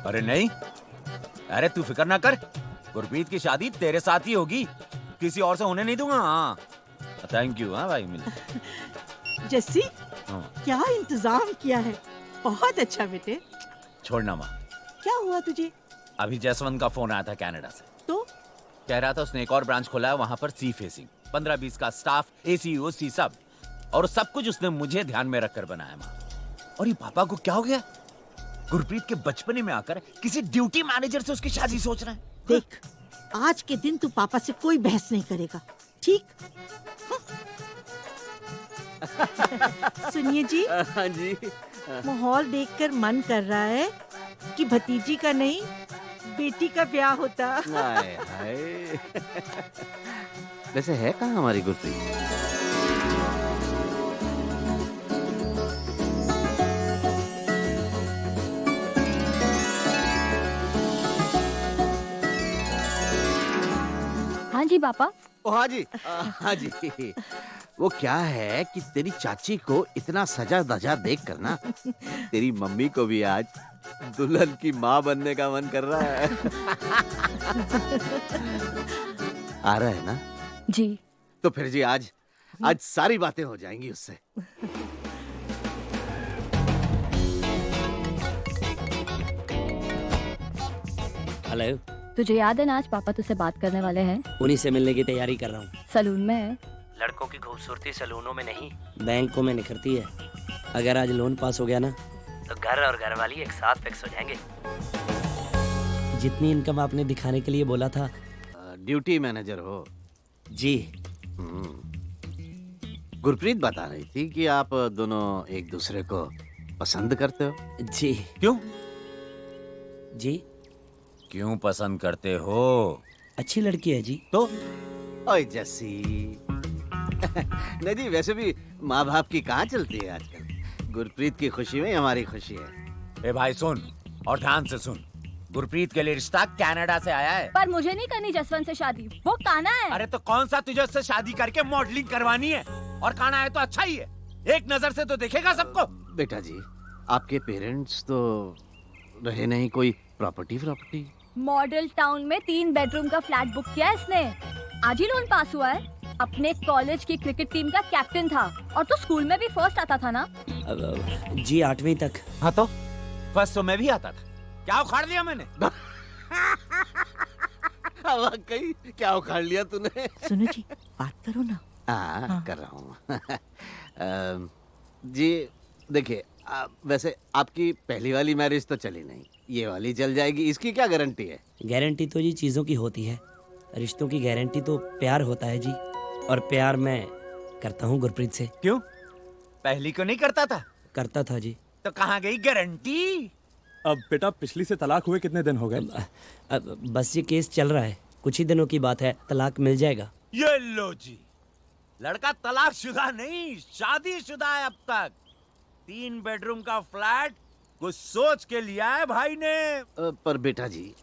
अरे नहीं, अरे तू फिक्र ना कर, गुरप्रीत की शादी तेरे साथ ही होगी, किसी और से होने नहीं दूंगा। हाँ थैंक यू। हाँ भाई मिल। जस्सी हाँ। क्या इंतजाम किया है, बहुत अच्छा बेटे। छोड़ना माँ, क्या हुआ तुझे? अभी जसवंत का फोन आया था कनाडा से। तो कह रहा था उसने एक और ब्रांच खोला है वहां पर, सी फेसिंग, 15-20 का स्टाफ, एसी ओसी सब, और सब कुछ उसने मुझे ध्यान में रखकर बनाया माँ। और ये पापा को क्या हो गया, गुरप्रीत के बचपने में आकर किसी ड्यूटी मैनेजर से उसकी शादी सोच रहा है। देख, आज के दिन तू पापा से कोई बहस नहीं करेगा, ठीक? सुनिए जी। हाँ जी। माहौल देखकर मन कर रहा है कि भतीजी का नहीं, बेटी का ब्याह होता। हाय हाय। वैसे है कहाँ हमारी गुरप्रीत? हाँ जी पापा। ओ हाँ जी, हाँ जी। वो क्या है कि तेरी चाची को इतना सजा धजा देख कर ना, तेरी मम्मी को भी आज दुल्हन की माँ बनने का मन कर रहा है। आ रहा है ना? जी। तो फिर जी आज सारी बातें हो जाएंगी उससे। हेलो। तुझे याद है ना आज पापा तुझसे बात करने वाले हैं? उन्हीं से मिलने की तैयारी कर रहा हूँ। सलून में है। लड़कों की खूबसूरती सलूनों में नहीं, बैंकों में निखरती है। अगर आज लोन पास हो गया ना, तो घर और घरवाली एक साथ फिक्स हो जाएंगे। जितनी इनकम आपने दिखाने के लिए बोला था। ड्यूटी मैनेजर हो? जी। गुरप्रीत बता रही थी कि आप दोनों एक दूसरे को पसंद करते हो। जी। क्यों? जी क्यों पसंद करते हो? अच्छी लड़की है जी। तो ओए जस्सी। नहीं जी, वैसे भी माँ बाप की कहाँ चलती है आजकल। गुरप्रीत की खुशी में हमारी खुशी है। ए भाई सुन, और ध्यान से सुन, गुरप्रीत के लिए रिश्ता कनाडा से आया है। पर मुझे नहीं करनी जसवंत से शादी, वो काना है। अरे तो कौन सा तुझे उससे शादी करके मॉडलिंग करवानी है, और काना है तो अच्छा ही है, एक नजर से तो देखेगा सबको। बेटा जी, आपके पेरेंट्स तो रहे नहीं कोई प्रॉपर्टी? मॉडल टाउन में 3 बेडरूम का फ्लैट बुक किया है इसने। आज ही लोन पास हुआ है। अपने कॉलेज की क्रिकेट टीम का कैप्टन था, और तो स्कूल में भी फर्स्ट आता था ना। जी 8वीं तक। हाँ तो फर्स्ट तो मैं भी आता था, क्या उखाड़ लिया मैंने? वाकई क्या उखाड़ लिया तूने? सुनो जी, बात करो ना। हाँ कर रहा हूँ। जी देखिए, वैसे आपकी पहली वाली मैरिज तो चली नहीं, ये वाली चल जाएगी, इसकी क्या गारंटी है? गारंटी तो जी चीजों की होती है, रिश्तों की गारंटी तो प्यार होता है जी। और प्यार मैं करता हूँ गुरप्रीत से। क्यों, पहली को नहीं करता था? करता था जी। तो कहाँ गई गारंटी? अब बेटा पिछली से तलाक हुए कितने दिन हो गए? अब बस ये केस चल रहा है, कुछ ही दिनों की बात है, तलाक मिल जाएगा। ये लो जी, लड़का तलाकशुदा नहीं शादीशुदा है अब तक। 3 बेडरूम का फ्लैट कुछ सोच के लिया है भाई ने। पर बेटा जी,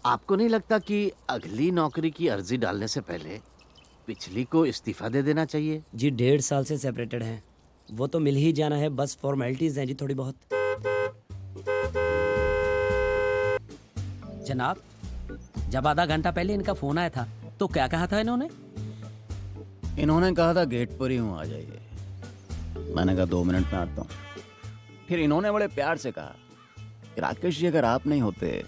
आपको नहीं लगता कि अगली नौकरी की अर्जी डालने से पहले पिछली को इस्तीफा दे देना चाहिए? जी 1.5 साल से सेपरेटेड हैं, वो तो मिल ही जाना है, बस फॉर्मेलिटीज हैं जी थोड़ी बहुत। जनाब, जब आधा घंटा पहले इनका फोन आया था तो क्या कहा था इन्होंने? इन्होंने कहा था गेट पर ही हूँ, आ जाइए। मैंने कहा 2 मिनट में आता हूँ। फिर इन्होंने बड़े प्यार से कहा कि राकेश जी अगर आप नहीं होते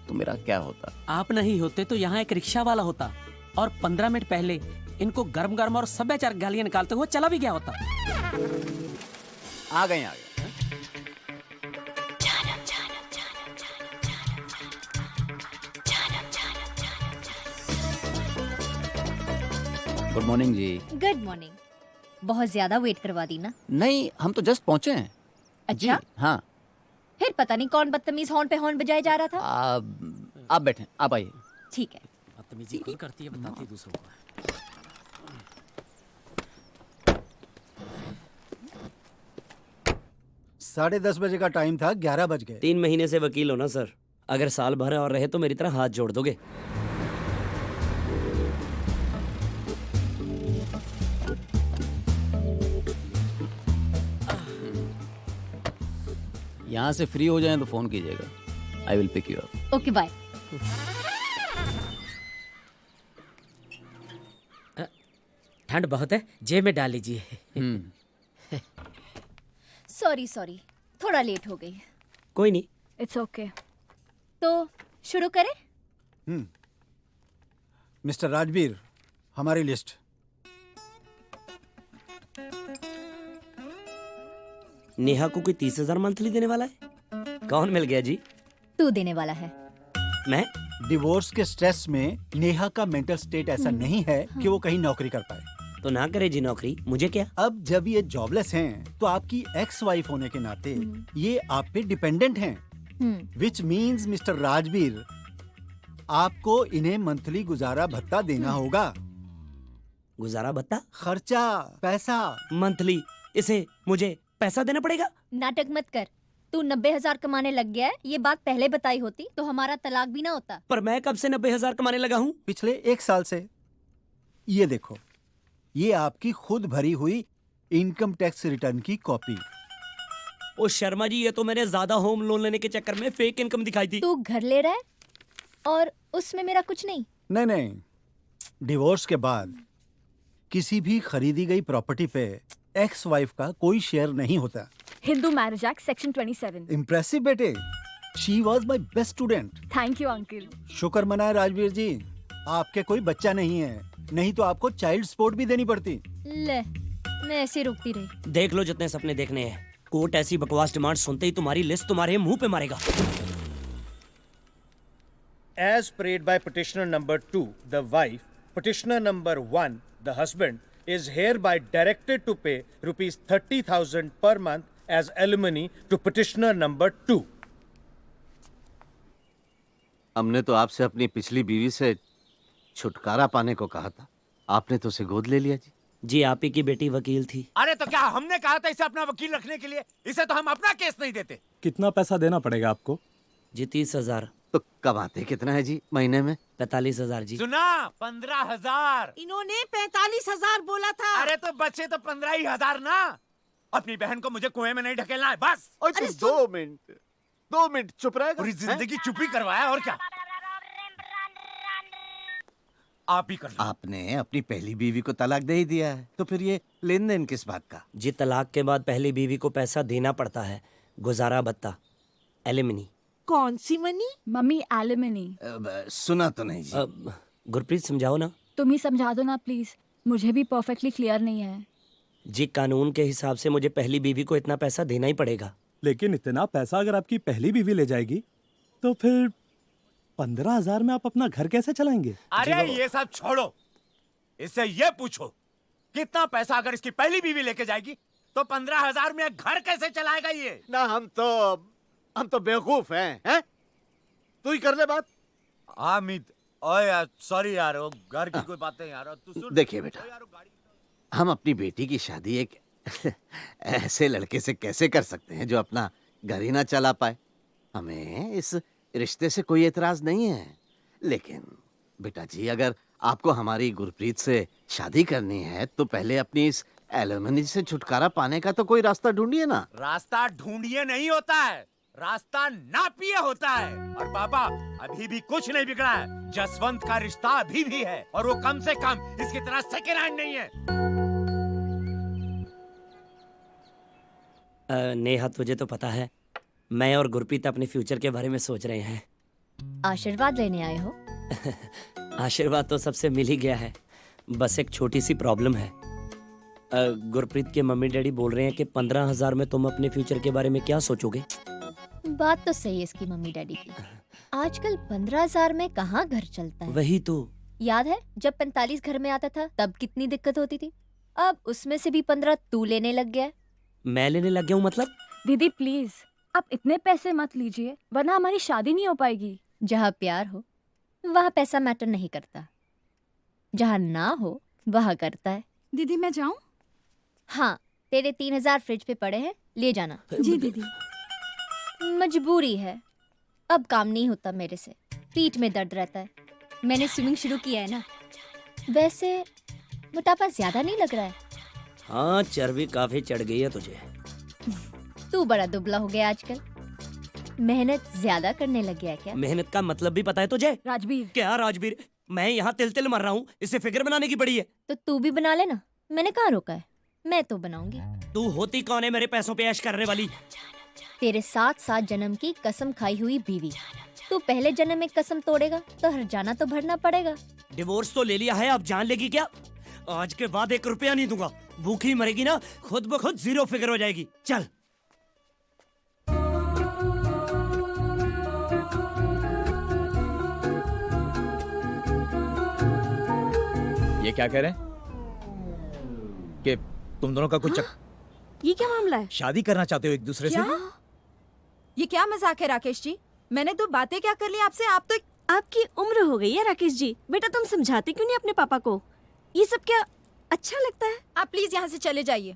तो मेरा क्या होता? आप नहीं होते तो यहाँ एक रिक्शा वाला होता, और 15 मिनट पहले इनको गर्म गर्म और सभ्याचार गालियां निकालते हुए चला भी गया होता। आ गए। गुड मॉर्निंग जी। Good morning. बहुत ज्यादा वेट करवा दी ना? नहीं, हम तो जस्ट पहुंचे हैं। अच्छा जी, हाँ। फिर पता नहीं कौन बदतमीज हॉर्न पे हॉर्न बजाए जा रहा था। आप बैठे, आप आइए। ठीक है। बदतमीजी खुद करती है, बताती है दूसरों को। 10:30 बजे का टाइम था, 11 बज गए। 3 महीने से वकील हो ना सर, अगर साल भर और रहे तो मेरी तरह हाथ जोड़ दोगे। यहाँ से फ्री हो जाएं तो फोन कीजिएगा। I will pick you up. Okay bye. ठंड बहुत है, जेब में डाल लीजिए। सॉरी सॉरी, थोड़ा लेट हो गई। कोई नहीं। It's okay. तो शुरू करें? मिस्टर राजवीर, हमारी लिस्ट। नेहा को कोई 30,000 मंथली देने वाला है? कौन मिल गया जी? तू देने वाला है। मैं? डिवोर्स के स्ट्रेस में नेहा का मेंटल स्टेट ऐसा नहीं है कि वो कहीं नौकरी कर पाए। तो ना करे जी नौकरी, मुझे क्या। अब जब ये जॉबलेस हैं, तो आपकी एक्स वाइफ होने के नाते ये आप पे डिपेंडेंट हैं। विच मीन्स मिस्टर राजवीर, आपको इन्हें मंथली गुजारा भत्ता देना होगा। गुजारा भत्ता? खर्चा, पैसा। मंथली इसे मुझे पैसा देना पड़ेगा? नाटक मत कर। तू 90,000 कमाने लग गया है। ये बात पहले बताई होती तो हमारा तलाक भी ना होता। पर मैं कब से 90,000 कमाने लगा हूँ? पिछले 1 साल से। ये देखो, ये आपकी खुद भरी हुई इनकम टैक्स रिटर्न की कॉपी। ओ शर्मा जी, ये तो मैंने ज्यादा होम लोन लेने के चक्कर में फेक इनकम दिखाई थी। तू घर ले रहा है और उसमें मेरा कुछ नहीं। नहीं, डिवोर्स के बाद किसी भी खरीदी गई प्रॉपर्टी पे एक्स वाइफ का कोई शेयर नहीं होता। Hindu marriage act section 27। Impressive बेटे, she was my best student. Thank you uncle. शुक्र मनाए राजवीर जी, आपके कोई बच्चा नहीं है, नहीं तो आपको चाइल्ड सपोर्ट भी देनी पड़ती। ले, मैं ऐसे रुकती रही। देख लो जितने सपने देखने हैं। कोर्ट ऐसी बकवास डिमांड सुनते ही तुम्हारी लिस्ट तुम्हारे मुंह पे मारेगा। As prayed by petitioner number 2, the wife, petitioner number 1, the husband, is hereby directed to pay rupees 30,000 per month as alimony to petitioner number 2. हमने तो आपसे अपनी पिछली बीवी से छुटकारा पाने को कहा था, आपने तो उसे गोद ले लिया जी। जी, आप ही की बेटी वकील थी। अरे तो क्या हमने कहा था इसे अपना वकील रखने के लिए? इसे तो हम अपना केस नहीं देते। कितना पैसा देना पड़ेगा आपको? जी 30,000। तो कमाते कितना है जी महीने में? 45,000 जी। सुना, 15,000। इन्होंने 45,000 बोला था। अरे तो बचे तो 15,000 ना। अपनी बहन को मुझे कुएं में नहीं ढकेलना है, बस। अरे 2 मिनट चुप रहेगा? पूरी जिंदगी चुप ही करवाया, और क्या। आप ही कर लो। आपने अपनी पहली बीवी को तलाक दे ही दिया है, तो फिर ये लेन देन किस बात का? जी, तलाक के बाद पहली बीवी को पैसा देना पड़ता है, गुजारा भत्ता, एलिमनी। कौन सी मनी? Mummy alimony. सुना तो नहीं जी। गुरप्रीत समझाओ ना। तुम ही समझा दो ना प्लीज, मुझे भी परफेक्टली क्लियर नहीं है। जी, कानून के हिसाब से मुझे पहली बीवी को इतना पैसा देना ही पड़ेगा। लेकिन इतना पैसा अगर आपकी पहली बीवी ले जाएगी तो फिर 15,000 में आप अपना घर कैसे चलाएंगे? अरे ये सब छोड़ो, इससे ये पूछो कितना पैसा अगर इसकी पहली बीवी लेके जाएगी तो 15,000 में घर कैसे चलाएगा ये? ना हम तो बेवकूफ हैं? तू ही कर ले बात। हामिद, ओए यार, सॉरी यार, वो घर की कोई बातें यार, तू सुन। देखिए बेटा, हम अपनी बेटी की शादी एक ऐसे लड़के से कैसे कर सकते हैं जो अपना घर ही ना चला पाए? हमें इस रिश्ते से कोई एतराज नहीं है, लेकिन बेटा जी, अगर आपको हमारी गुरप्रीत से शादी करनी है तो पहले अपनी इस एलिमनी से छुटकारा पाने का तो कोई रास्ता ढूंढिए ना। रास्ता ढूंढिए नहीं होता है, रास्ता नापिए होता है। और पापा, अभी भी कुछ नहीं बिगड़ा है। जसवंत का रिश्ता अभी भी है, और वो कम से कम इसकी तरह सेकेंड हैंड नहीं है। नेहा, तुझे तो पता है मैं और गुरप्रीत अपने फ्यूचर के बारे में सोच रहे हैं। आशीर्वाद लेने आए हो? आशीर्वाद तो सबसे मिल ही गया है, बस एक छोटी सी प्रॉब्लम है। गुरप्रीत के मम्मी डैडी बोल रहे हैं कि 15,000 में तुम अपने फ्यूचर के बारे में क्या सोचोगे? बात तो सही है इसकी मम्मी डैडी की। आजकल 15,000 में कहाँ घर चलता है? वही तो। याद है जब 45 घर में आता था तब कितनी दिक्कत होती थी? अब उसमें से भी 15 तू लेने लग गया। मैं लेने लग गया हूँ मतलब? दीदी प्लीज, आप इतने पैसे मत लीजिए, वरना हमारी शादी नहीं हो पाएगी। जहाँ प्यार हो वहाँ पैसा मैटर नहीं करता, जहाँ ना हो वहाँ करता है। दीदी मैं जाऊँ? हाँ, तेरे 3,000 फ्रिज पे पड़े हैं, ले जाना। जी दीदी। मजबूरी है, अब काम नहीं होता मेरे से, पीठ में दर्द रहता है। मैंने स्विमिंग शुरू किया है ना। वैसे मोटापा ज्यादा नहीं लग रहा है? हाँ, चर्बी काफी चढ़ गई है तुझे। तू बड़ा दुबला हो गया आजकल। मेहनत ज्यादा करने लग गया है क्या? मेहनत का मतलब भी पता है तुझे? राजवीर, क्या राजवीर, मैं यहाँ तिल तिल मर रहा हूँ, इसे फिगर बनाने की पड़ी है। तो तू भी बना लेना, मैंने कहाँ रोका है, मैं तो बनाऊंगी। तू होती कौन है मेरे पैसों पे ऐश करने वाली? तेरे 7 जन्म की कसम खाई हुई बीवी। तू पहले जन्म में कसम तोड़ेगा तो हर जाना तो भरना पड़ेगा। डिवोर्स तो ले लिया है, अब जान लेगी क्या? आज के बाद 1 रुपया नहीं दूंगा। भूखी मरेगी ना, खुद ब खुद 0 फिगर हो जाएगी। चल। ये क्या कह रहे हैं कि तुम दोनों का कुछ ये क्या मामला है? शादी करना चाहते हो एक दूसरे से? ये क्या मजाक है राकेश जी? मैंने तो बातें क्या कर ली आपसे, आप तो आपकी उम्र हो गई है राकेश जी। बेटा तुम समझाते क्यों नहीं अपने पापा को? ये सब क्या अच्छा लगता है? आप प्लीज यहाँ से चले जाइए।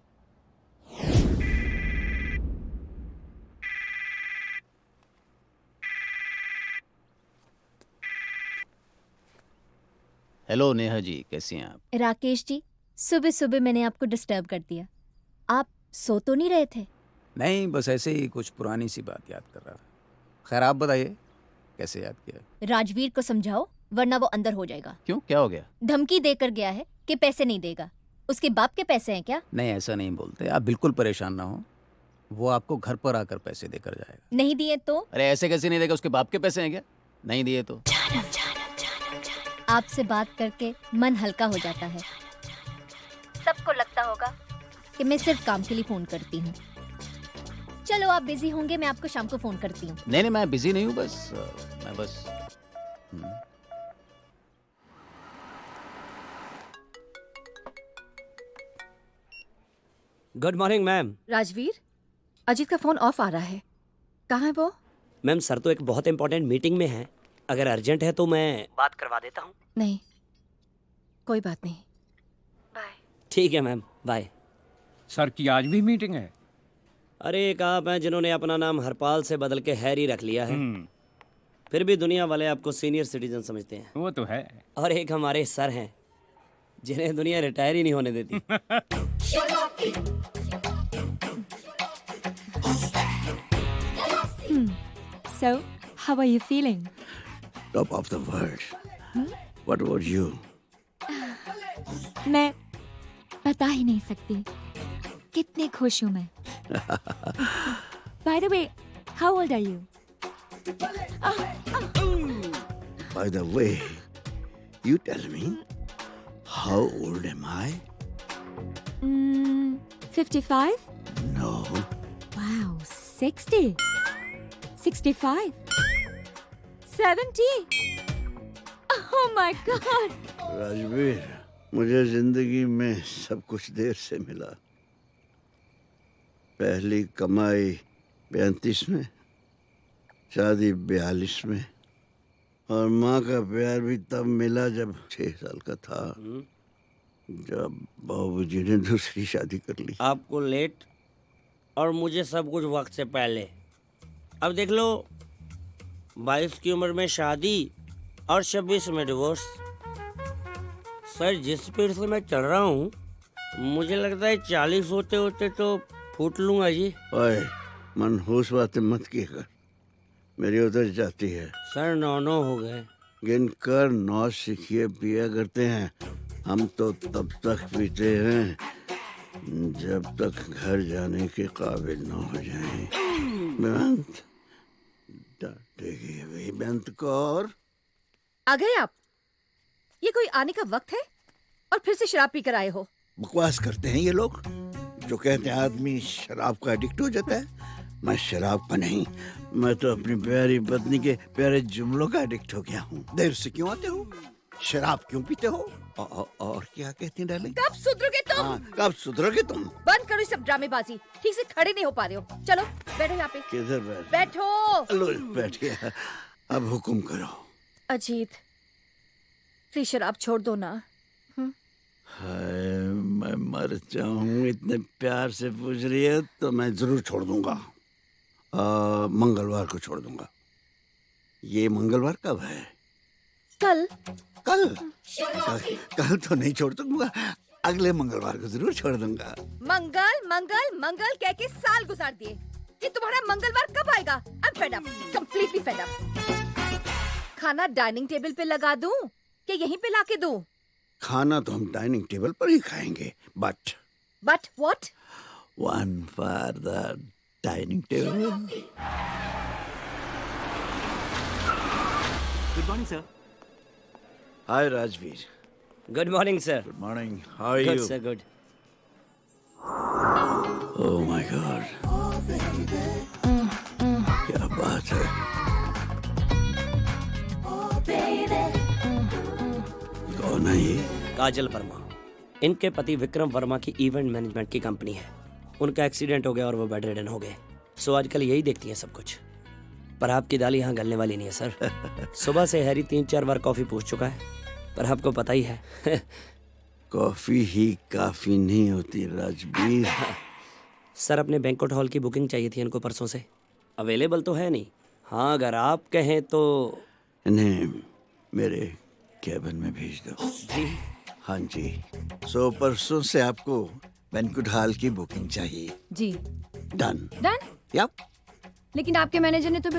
हेलो नेहा जी, कैसी हैं आप? राकेश जी, सुबह सुबह मैंने आपको डिस्टर्ब कर दिया। आप सो तो नहीं रहे थे? नहीं, बस ऐसे ही कुछ पुरानी सी बात याद कर रहा था। खैर आप बताइए, कैसे याद किया? राजवीर को समझाओ वरना वो अंदर हो जाएगा। क्यों, क्या हो गया? धमकी देकर गया है कि पैसे नहीं देगा। उसके बाप के पैसे हैं क्या? नहीं, ऐसा नहीं बोलते, आप बिल्कुल परेशान ना हो। वो आपको घर पर आकर पैसे देकर जाएगा। नहीं दिए तो? अरे ऐसे कैसे नहीं देगा, उसके बाप के पैसे हैं क्या? नहीं दिए तो? आपसे बात करके मन हल्का हो जाता है। सबको लगता होगा कि मैं सिर्फ काम के लिए फोन करती हूँ। चलो आप बिजी होंगे, मैं आपको शाम को फोन करती हूँ। नहीं, मैं बिजी नहीं हूँ, मैं बस good morning ma'am. Rajveer, Ajit का फोन ऑफ आ रहा है, कहाँ है वो? मैम सर तो एक बहुत इंपॉर्टेंट मीटिंग में है, अगर अर्जेंट है तो मैं बात करवा देता हूँ। नहीं, कोई बात नहीं। ठीक है मैम, बाय। सर की आज भी मीटिंग है? अरे एक आप हैं जिन्होंने अपना नाम हरपाल से बदल के हैरी रख लिया है, फिर भी दुनिया वाले आपको सीनियर सिटीजन समझते हैं। वो तो है। और एक हमारे सर हैं जिन्हें दुनिया रिटायर ही नहीं होने देती। So, how are you feeling? Top of the world. What about you? मैं बता ही नहीं सकती कितनी खुश हूँ मैं। By the way, how old are you? By the way, you tell me, how old am I? 55? No. Wow, 60? 65? 70? Oh my God! Rajveer, मुझे जिंदगी में सब कुछ देर से मिला। पहली कमाई 35 में, शादी 42 में, और माँ का प्यार भी तब मिला जब 6 साल का था, जब बाबूजी ने दूसरी शादी कर ली। आपको लेट और मुझे सब कुछ वक्त से पहले। अब देख लो, 22 की उम्र में शादी और 26 में डिवोर्स। सर जिस स्पीड से मैं चल रहा हूँ, मुझे लगता है 40 होते होते तो फूट लूंगा जी। ओए, मनहूस बातें मत किया कर, मेरी उतर जाती है। सर 9 हो गए। गिन कर 9 सिखिए पिया करते हैं। हम तो तब तक पीते हैं जब तक घर जाने के काबिल न हो जाएं। बेवंत, डांटेगी भी बेवंत कौर। आ गए आप? ये कोई आने का वक्त है और फिर से शराब पीकर आए हो? बकवास करते हैं ये लोग जो कहते हैं आदमी शराब का एडिक्ट हो जाता है। मैं शराब का नहीं, मैं तो अपनी प्यारी पत्नी के प्यारे जुमलों का एडिक्ट हो गया हूँ। देर से क्यों आते हो? शराब क्यों पीते हो? और क्या कहती हैं डार्लिंग? कब सुधरोगे तुम? कब सुधरोगे तुम? बंद करो ये सब ड्रामेबाजी, ठीक से खड़े नहीं हो पा रहे हो। चलो बैठो यहाँ पे। किधर बैठो। लो, बैठ गया। अब हुक्म करो। अजीत, प्लीज शराब छोड़ दो ना। हाय, मैं मर जाऊं, इतने प्यार से पूछ रही है तो मैं जरूर छोड़ दूंगा। मंगलवार को छोड़ दूंगा। ये मंगलवार कब है? कल। कल तो नहीं छोड़ दूंगा, अगले मंगलवार को जरूर छोड़ दूंगा। मंगल मंगल मंगल कह के साल गुजार दिए, कि तुम्हारा मंगलवार कब आएगा। I'm fed up, completely fed up। खाना डाइनिंग टेबल पे लगा दूं कि यहीं पे लाके दूं? खाना तो हम डाइनिंग टेबल पर ही खाएंगे, but what? One for the dining table. Good morning sir. Hi Rajveer. Good morning sir. Good morning. How are good you? Sir, good. Oh my God, क्या बात है। कौन है ये? काजल वर्मा। इनके पति विक्रम वर्मा की इवेंट मैनेजमेंट की कंपनी है। उनका एक्सीडेंट हो गया और वो बेड रिडन हो गए। सो आजकल यही देखती हैं सब कुछ। पर आपकी दाल यहाँ गलने वाली नहीं है सर। सुबह से हैरी 3-4 बार कॉफी पूछ चुका है, पर आपको पता ही है। कॉफी ही काफी नहीं होती राजवीर। सर अपने बैंक्वेट हॉल की बुकिंग चाहिए थी इनको परसों से। अवेलेबल तो है नहीं। हाँ अगर आप कहें तो। इन्हें मेरे कैबिन में भेज दो। जी। हाँ जी। सो परसों से आपको बैंक्वेट हॉल की बुकिंग चाहिए। जी। डन। डन? यप। लेकिन आपके मैनेजर ने तो